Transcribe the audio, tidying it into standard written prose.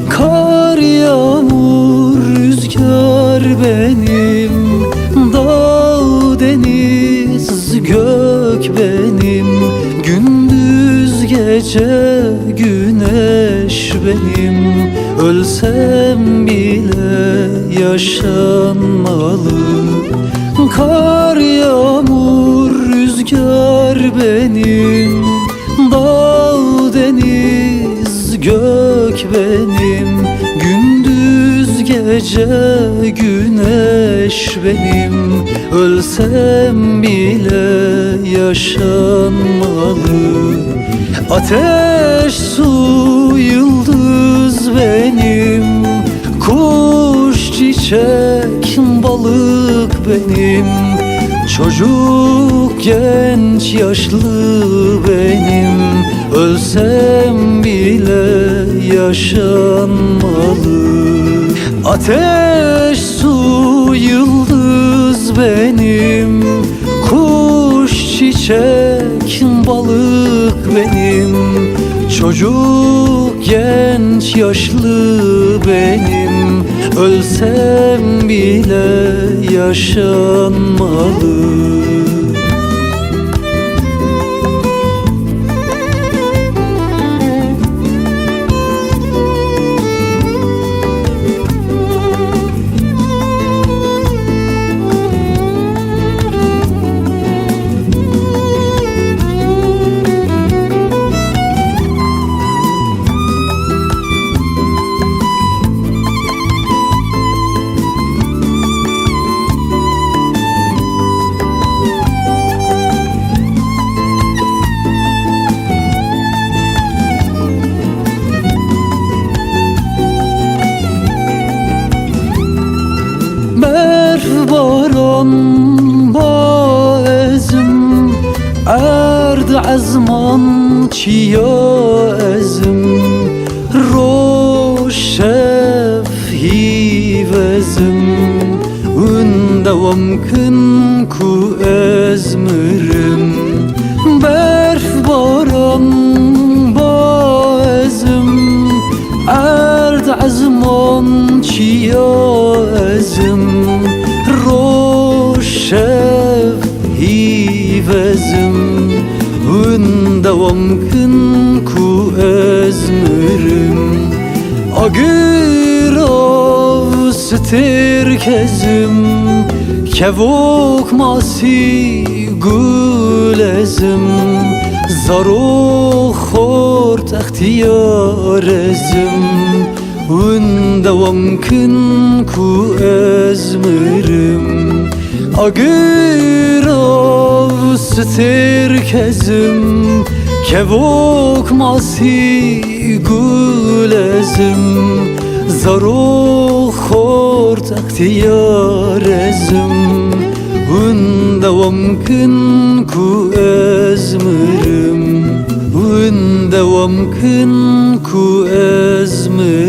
Kar, yağmur, rüzgar benim, dağ, deniz, gök benim, gündüz gece güneş benim. Ölsem bile yaşanmalı. Kar, yağmur, rüzgar benim, dağ, deniz, gök benim, gündüz gece güneş benim. Ölsem bile yaşanmalı. Ateş, su, yıldız benim, kuş, çiçek, balık benim, çocuk, genç, yaşlı benim. Ölsem bile yaşanmalı. Ateş, su, yıldız benim, kuş, çiçek, balık benim, çocuk, genç, yaşlı benim. Ölsem bile yaşanmalı. Baron bazım erdi azman çiyo ezim roşef hivezim undavam kın ku ezmirim berf baron bazım erdi azman çiyo ezim roşef hivezim undavam kın ku ezmirim agirav stirkezim kevok masi gulezim zaro khort ihtiyarezim undavam kın ku ezmirim agirav stirkezim kevok masi gulezim zaro khort ihtiyarezim undavam kın ku ezmirim undavam kın ku ezmirim